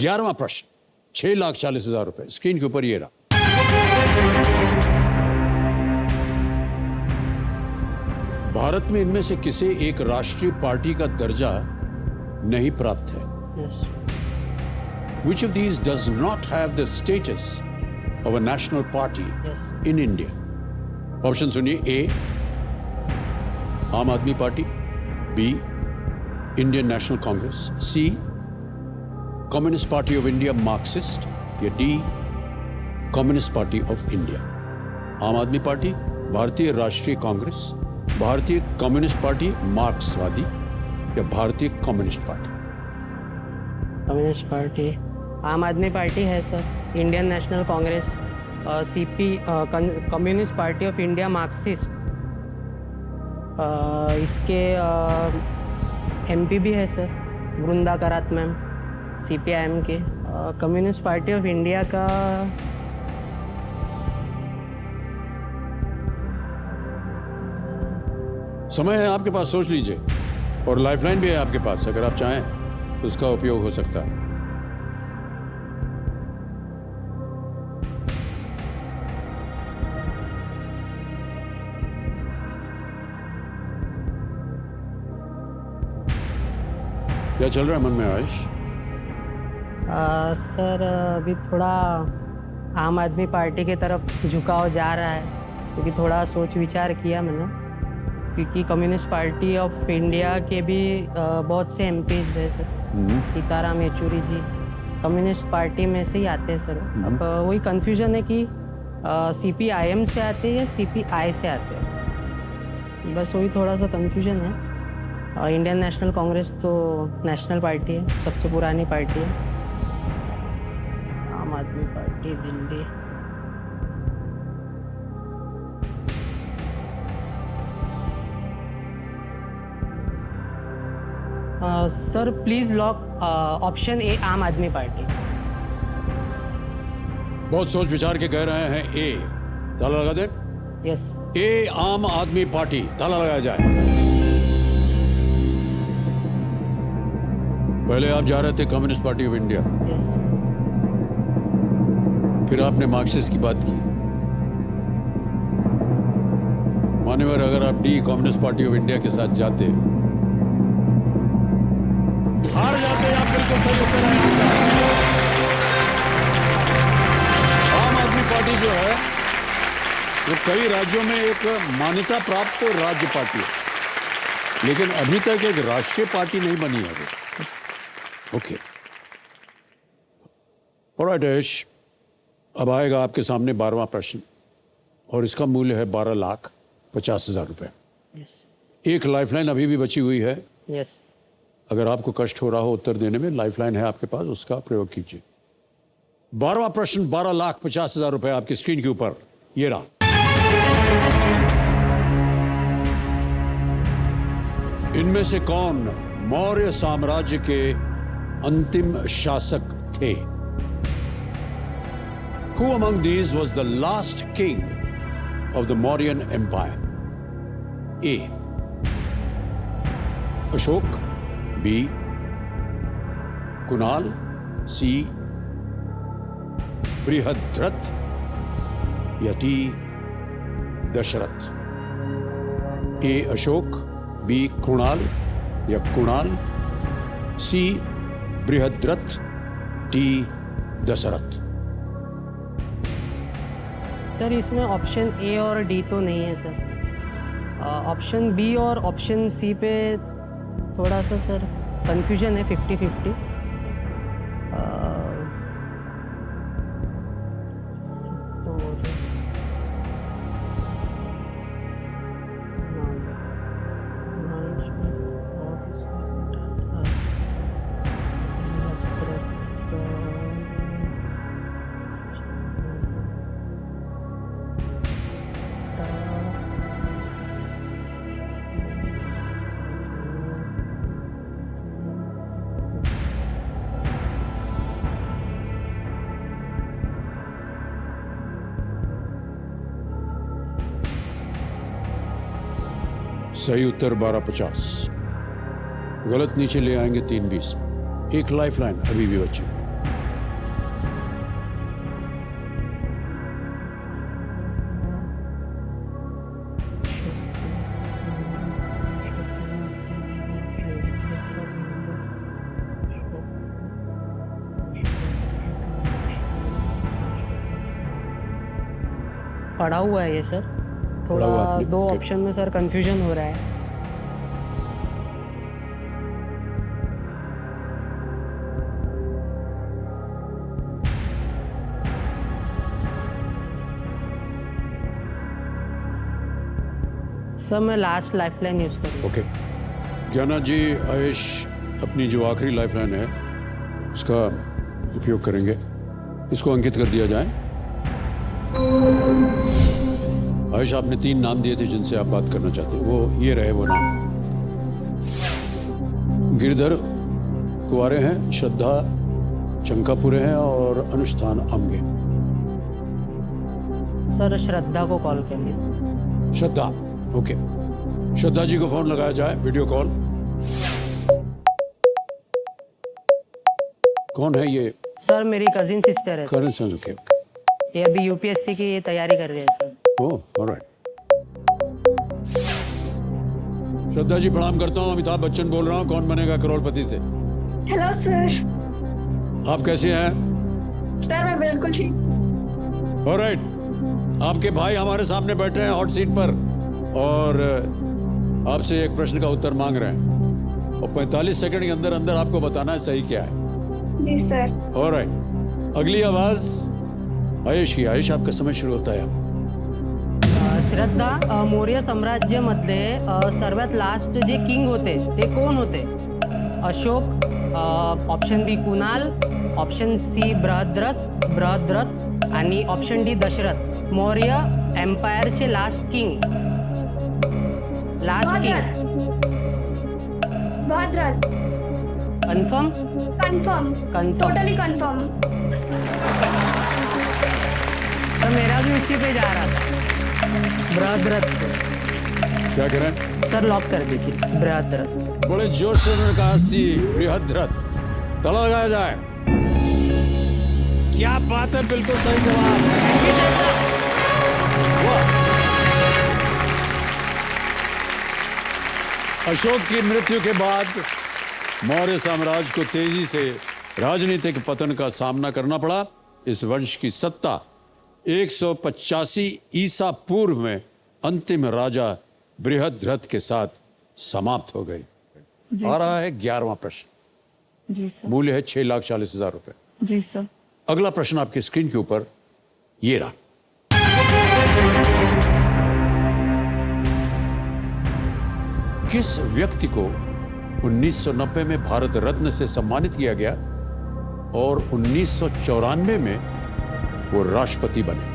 11वां प्रश्न, 6,40,000 रुपए स्क्रीन के ऊपर ये रहा। भारत में इनमें से किसे एक राष्ट्रीय पार्टी का दर्जा नहीं प्राप्त है? Yes. Which of these does not have the status of a national party Yes. in India? Option सुनिए। A Aam Aadmi Party, B Indian National Congress, C Communist Party of India Marxist, या D Communist Party of India. Aam Aadmi party, भारतीय राष्ट्रीय कांग्रेस, भारतीय communist party मार्क्सवादी, या भारतीय communist party. Communist party, आम Aadmi party है sir, Indian National Congress, CP communist Party of India Marxist, इसके एमपी भी है सर वृंदा करात मैम सीपीआईएम के। कम्युनिस्ट पार्टी ऑफ इंडिया का समय है आपके पास, सोच लीजिए, और लाइफलाइन भी है आपके पास, अगर आप चाहें तो उसका उपयोग हो सकता है। क्या चल रहा है मन में आयुष? सर अभी थोड़ा आम आदमी पार्टी की तरफ झुकाव जा रहा है, क्योंकि थोड़ा सोच विचार किया मैंने, क्योंकि कम्युनिस्ट पार्टी ऑफ इंडिया के भी बहुत से एमपीज है सर, सीताराम येचुरी जी कम्युनिस्ट पार्टी में से ही आते हैं सर। अब वही कंफ्यूजन है कि सीपीआईएम से आते हैं या सीपीआई से आते हैं, बस वही थोड़ा सा कंफ्यूजन है। इंडियन नेशनल कांग्रेस तो नेशनल पार्टी है, सबसे पुरानी पार्टी है। आम Aadmi party Delhi, sir please lock option A Aam Aadmi party. बहुत सोच विचार के कह रहे हैं ए, ताला लगा दे। यस। ए आम आदमी पार्टी, ताला लगाया जाए। पहले आप जा रहे थे communist Party of India, yes. फिर आपने मार्क्सिस्ट की बात की। मान्यवर, अगर आप D Communist Party of India के साथ जाते, हार जाते। आप बिल्कुल सही उत्तर है आपका। आम आदमी पार्टी जो है वो कई राज्यों में एक मान्यता प्राप्त राज्य पार्टी है, लेकिन अभी तक एक राष्ट्रीय पार्टी नहीं बनी है। ओके, ऑलराइट आयुष, अब आएगा आपके सामने 12वां प्रश्न, और इसका मूल्य है 12,50,000 रुपए। यस। एक लाइफलाइन अभी भी बची हुई है। यस। अगर आपको कष्ट हो रहा हो उत्तर देने में, लाइफलाइन है आपके पास, उसका प्रयोग कीजिए। 12वां प्रश्न, 12,50,000 रुपए आपकी स्क्रीन के ऊपर ये रहा। इनमें से कौन मौर्य साम्राज्य के अंतिम शासक थे? Who among these was the last king of the Mauryan Empire? A. Ashok, B. Kunal, C. Brihadratha, या D. Dasharath. A. Ashok, B. Kunal या Kunal, C. Brihadratha, D. Dasharatha. Sir इसमें ऑप्शन ए और डी तो नहीं है सर, ऑप्शन बी और ऑप्शन सी पे थोड़ा सा सर कंफ्यूजन है, 50-50। तो सही उत्तर 12,50। गलत नीचे ले आएंगे 3,20। एक लाइफलाइन अभी भी बची। पढ़ा हुआ है ये सर, पढ़ा हुआ थोड़ा आपने? दो Okay. ऑप्शन में सर कंफ्यूजन हो रहा है। सर मैं लास्ट लाइफलाइन यूज़ करूँगा। ओके ज्ञाना जी, आयुष अपनी जो आखिरी लाइफलाइन है उसका उपयोग करेंगे। इसको अंकित कर दिया जाए। आयुष, आपने 3 नाम दिए थे जिनसे आप बात करना चाहते हो, वो ये रहे वो नाम। गिरधर कुंवारे हैं, श्रद्धा चंकापुरे हैं और अनुष्ठान आमगे। सर श्रद्धा को कॉल करिए। श्रद्धा, ओके। श्रद्धा जी को फोन लगाया जाए, वीडियो कॉल। कौन है ये? सर मेरी कजिन सिस्टर है सर, करण सर, ओके। ये अभी यूपीएससी की तैयारी कर रही है सर। ओह, ऑलराइट। श्रद्धा जी प्रणाम करता हूँ, अमिताभ बच्चन बोल रहा हूँ, कौन बनेगा करोड़पति से। Hello sir. आप कैसे हैं? सर मैं बिल्कुल ठीक। ऑलराइट, आपके भाई हमारे सामने बैठे हैं हॉट सीट पर और आपसे एक प्रश्न का उत्तर मांग रहे हैं और 45 सेकंड के अंदर अंदर आपको बताना है सही क्या है। जी सर। ऑलराइट, अगली आवाज आयुष की। आयुष, आपका समय शुरू होता है। श्रद्धा, मौर्य साम्राज्यामधले सर्वात लास्ट जे किंग होते ते कोण होते? Ashoka, option B Kunal, option C Brihadratha आणि ऑप्शन डी दशरथ। मौर्य एम्पायरचे लास्ट किंग, लास्ट किंग। बहादुर। Confirm? Confirm. Confirm. Totally confirm. तो मेरा भी उसी पे जा रहा था, बृहद्रथ। क्या करें? सर लॉक कर दीजिए बृहद्रथ। बड़े जोर से उन्होंने कहा सी बृहद्रथ। ताला लगाया जाए। क्या बात है, बिल्कुल सही जवाब। वाह। अशोक की मृत्यु के बाद मौर्य साम्राज्य को तेजी से राजनीतिक पतन का सामना करना पड़ा। इस वंश की सत्ता 185 ईसा पूर्व में अंतिम राजा बृहद्रथ के साथ समाप्त हो गई। आ रहा है 11वां प्रश्न। जी सर। मूल्य है 6,40,000 रुपए। जी सर। अगला प्रश्न आपकी स्क्रीन के ऊपर ये रहा। किस व्यक्ति को 1990 में भारत रत्न से सम्मानित किया गया और 1994 में वो राष्ट्रपति बने?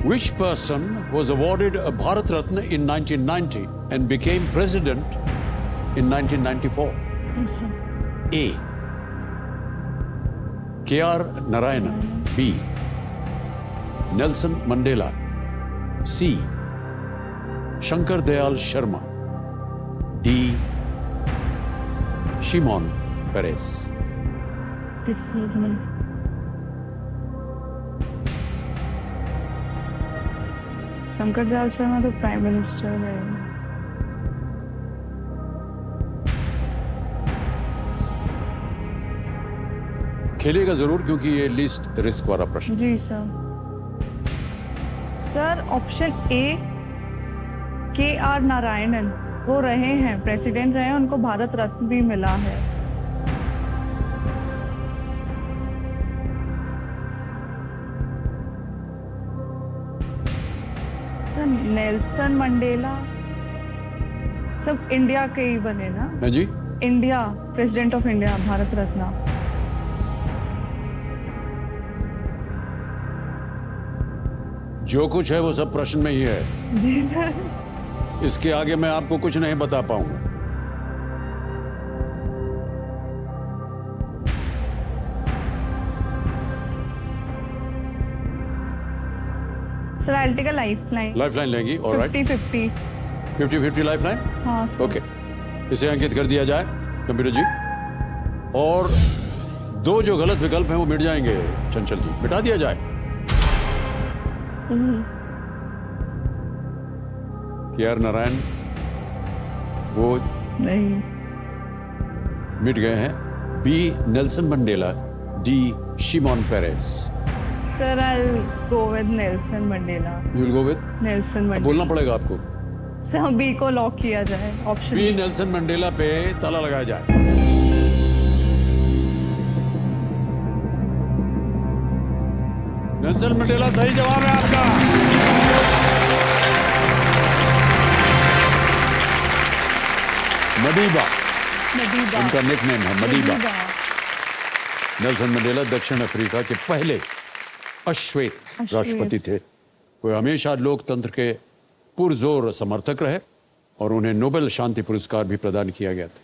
Which person was awarded a Bharat Ratna in 1990 and became president in 1994? जी sir. A. K.R. Narayana. B. Nelson Mandela. C. Shankar Dayal Sharma. D. Shimon Peres. Excuse me. Shankar Dayal Sharma तो प्राइम मिनिस्टर है। खेलिएगा जरूर क्योंकि ये लीस्ट रिस्क वाला प्रश्न। जी sir. Sir option A K.R. Narayanan, वो रहे हैं प्रेसिडेंट रहे हैं, उनको भारत रत्न भी मिला है। सर नेल्सन मंडेला सब इंडिया के ही बने ना? है जी। India president of India Bharat Ratna. जो कुछ है वो सब प्रश्न में ही है। जी सर। इसके आगे मैं आपको कुछ नहीं बता पाऊंगा। Sir I will take a lifeline. Lifeline लेंगी? ऑलराइट। 50-50। 50-50 लाइफलाइन? हाँ सर। ओके, इसे अंकित कर दिया जाए कंप्यूटर जी। और 2 जो गलत विकल्प हैं वो मिट जाएंगे चंचल जी, मिटा दिया जाए। K.R. नारायण वो नहीं। मिट गए हैं। B Nelson Mandela, D Shimon Peres. Sir I go with Nelson Mandela. You will go with, Nelson Mandela. बोलना पड़ेगा आपको, सर बी को लॉक किया जाए, ऑप्शन बी नेल्सन मंडेला पे ताला लगाया जाए। नेल्सन मंडेला सही जवाब है आपका। मडीबा उनका निकनेम है, मडीबा। नेल्सन मंडेला दक्षिण अफ्रीका के पहले अश्वेत राष्ट्रपति थे। वे हमेशा लोकतंत्र के पुरजोर समर्थक रहे और उन्हें नोबेल शांति पुरस्कार भी प्रदान किया गया था।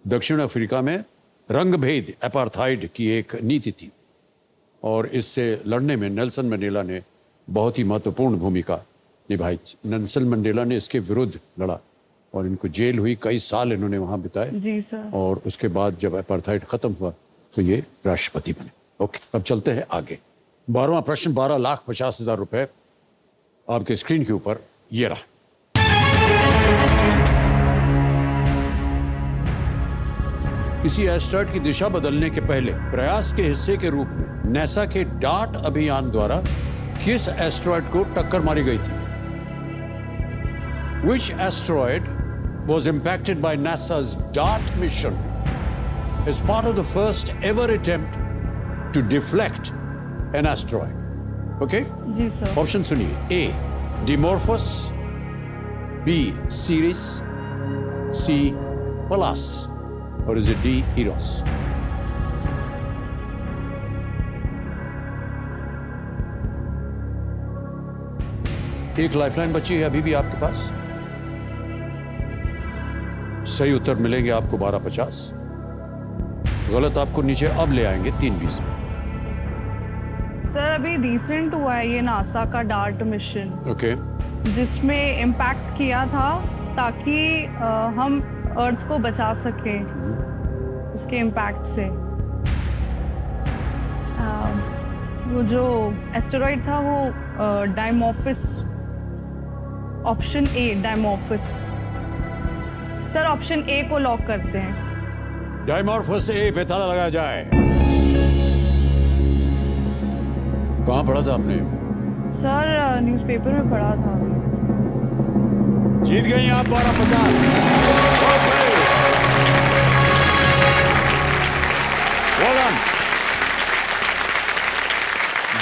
दक्षिण अफ्रीका में रंगभेद, अपार्थाइड की एक नीति थी और इससे लड़ने में नेल्सन मंडेला ने बहुत ही महत्वपूर्ण भूमिका निभाई थी। नेल्सन मंडेला ने इसके विरुद्ध लड़ा और इनको जेल हुई, कई साल इन्होंने वहां बिताए। जी सर। और उसके बाद जब अपार्थाइड खत्म हुआ तो ये राष्ट्रपति बने। ओके, अब चलते हैं आगे। 12वां प्रश्न, 12,50,000 रुपए आपके स्क्रीन के ऊपर ये रहा। किसी एस्ट्रॉयड की दिशा बदलने के पहले प्रयास के हिस्से के रूप में नासा के डार्ट अभियान द्वारा किस एस्ट्रॉयड को टक्कर मारी गई थी? Which asteroid was impacted by NASA's DART mission as part of the first ever attempt to deflect an asteroid? Okay? जी सर। ऑप्शन सुनिए। A. Dimorphos, B. Ceres, C. Pallas, or is it D. Eros? एक lifeline बची है अभी भी आपके पास। सही उत्तर मिलेंगे आपको 12,50, गलत आपको नीचे अब ले आएंगे 3,20 में। सर अभी रिसेंट हुआ है ये नासा का डार्ट मिशन, ओके, जिसमें इम्पैक्ट किया था ताकि हम अर्थ को बचा सके इसके इम्पैक्ट से। वो जो एस्टेरॉइड था वो Dimorphos, option A Dimorphos. Sir option A को लॉक करते हैं। डायमॉर्फस ए पे ताला लगाया जाए। कहां पढ़ा था आपने? सर न्यूज़पेपर में पढ़ा था। जीत गई आप 12,50।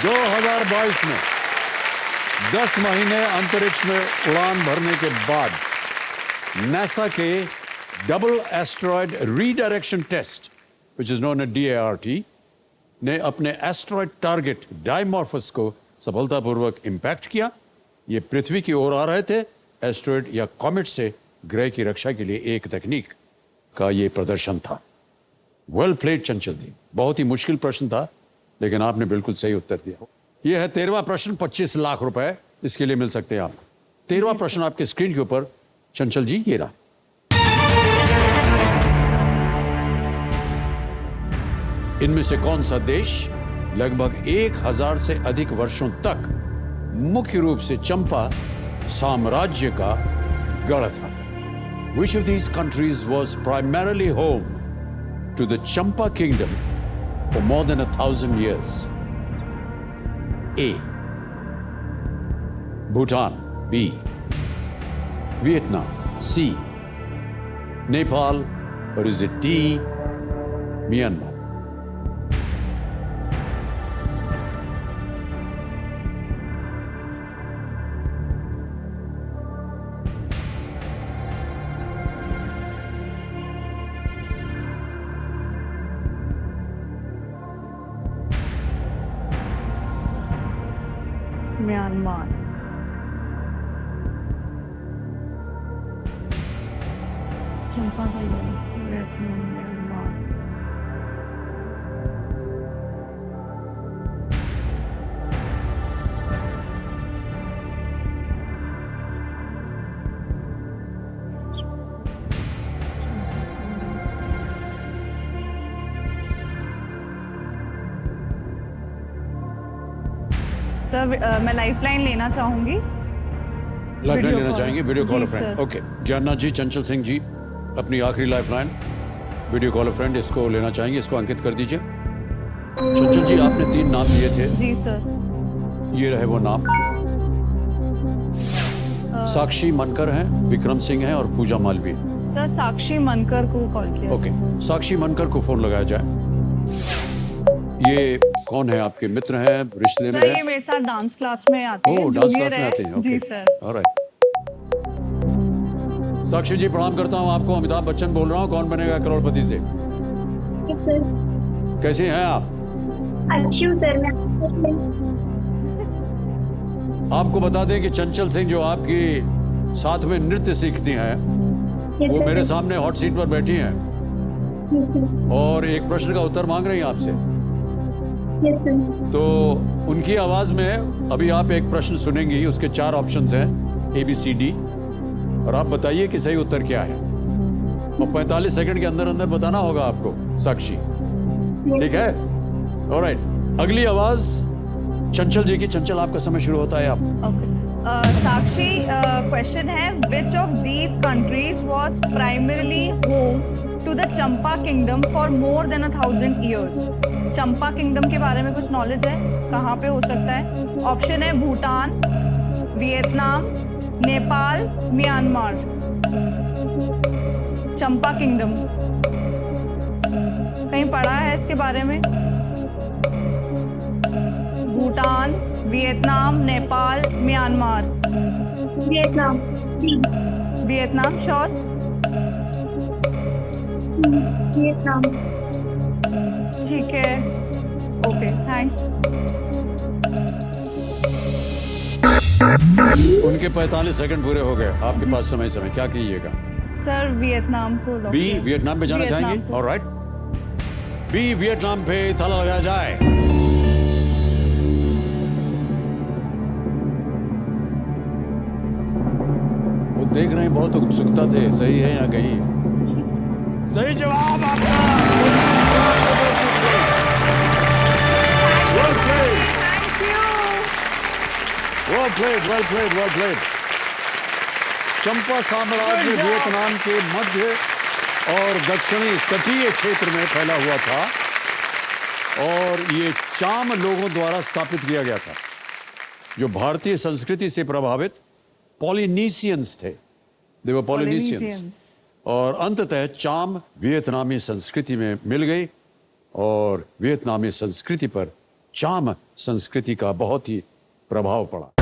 2022 में 10 महीने अंतरिक्ष में उड़ान भरने के बाद नासा के double asteroid redirection test, which is known as DART, ने अपने एस्ट्रॉयड टारगेट डायमॉर्फस को सफलतापूर्वक इंपैक्ट किया। ये पृथ्वी की ओर आ रहे थे। एस्ट्रॉयड या कॉमेट से ग्रह की रक्षा के लिए एक तकनीक का ये प्रदर्शन था। वेल प्लेड चंचल जी, बहुत ही मुश्किल प्रश्न था लेकिन आपने बिल्कुल सही उत्तर दिया। यह है 13वां प्रश्न, 25 लाख रुपए इसके लिए मिल सकते हैं आपको। 13वां प्रश्न आपके स्क्रीन के ऊपर चंचल जी ये रहा। इनमें से कौन सा देश लगभग 1000 से अधिक वर्षों तक मुख्य रूप से चंपा साम्राज्य का गढ़ था? Which of these countries was primarily home to the Champa kingdom for more than 1,000 years? A. Bhutan. B. Vietnam. C. Nepal. Or is it D. Myanmar? Myanmar. Champa का म्यांमार। सर मैं लाइफलाइन लेना चाहूंगी। लाइफलाइन वीडियो लेना call. चाहेंगे? Video जी, call sir. Friend. Okay, Gyannath ji, Chanchal Singh जी, अपनी आखिरी lifeline video call friend इसको लेना चाहेंगे, इसको अंकित कर दीजिए। चंचल जी, आपने 3 नाम दिए थे, जी सर। ये रहे वो नाम। साक्षी मनकर हैं, विक्रम सिंह हैं और पूजा मालवीय। सर साक्षी मनकर को कॉल किया ओके, साक्षी मनकर को फोन लगाया जाए। ये कौन है? आपके मित्र हैं, रिश्ते में सर ये हैं? मेरे साथ डांस क्लास में आती है, डांस जूनियर क्लास में आते हैं। है। जी ओके, सर। ऑलराइट। साक्षी जी, प्रणाम करता हूँ आपको। अमिताभ बच्चन बोल रहा हूँ, कौन बनेगा करोड़पति से। सर कैसे हैं आप? अच्छी हूँ सर मैं। आपको बता दें कि चंचल सिंह जो आपकी साथ में नृत्य सीखती हैं, वो मेरे सामने हॉट सीट पर बैठी हैं और एक प्रश्न का उत्तर मांग रही हैं आपसे। तो उनकी आवाज में अभी आप एक प्रश्न सुनेंगी, उसके 4 ऑप्शंस हैं ABCD, और आप बताइए कि सही उत्तर क्या है। और 45 सेकंड के अंदर अंदर बताना होगा आपको, साक्षी। ठीक है? ऑलराइट। अगली आवाज चंचल जी की। चंचल, आपका समय शुरू होता है। आप ओके। साक्षी, क्वेश्चन है, which of these countries was primarily home to the Champa kingdom for more than 1000 years. Champa kingdom के बारे में कुछ नॉलेज है? कहाँ पे हो सकता है? ऑप्शन है भूटान, वियतनाम, नेपाल, म्यांमार। चंपा किंगडम कहीं पढ़ा है इसके बारे में? Bhutan, Vietnam, Nepal, Myanmar. Vietnam. Vietnam sure? Vietnam. ठीक है, ओके, थैंक्स। उनके 45 सेकंड पूरे हो गए। आपके पास समय क्या कीजिएगा? सर वियतनाम को लॉक बी, किया। वियतनाम पे जाना वियतनाम चाहेंगे? को। ऑलराइट, बी वियतनाम पे ताला लगाया जाए। वो देख रहे हैं, बहुत उत्सुकता थे, सही है या कहीं। सही जवाब आपका। Well played. Well played, well played, well played. चंपा साम्राज्य वियतनाम के मध्य और दक्षिणी तटीय क्षेत्र में फैला हुआ था और ये चाम लोगों द्वारा स्थापित किया गया था, जो भारतीय संस्कृति से प्रभावित पॉलिनीशियंस थे। दे वर पॉलिनीशियंस। और अंततः चाम वियतनामी संस्कृति में मिल गई और वियतनामी संस्कृति पर चाम संस्कृति का बहुत ही प्रभाव पड़ा।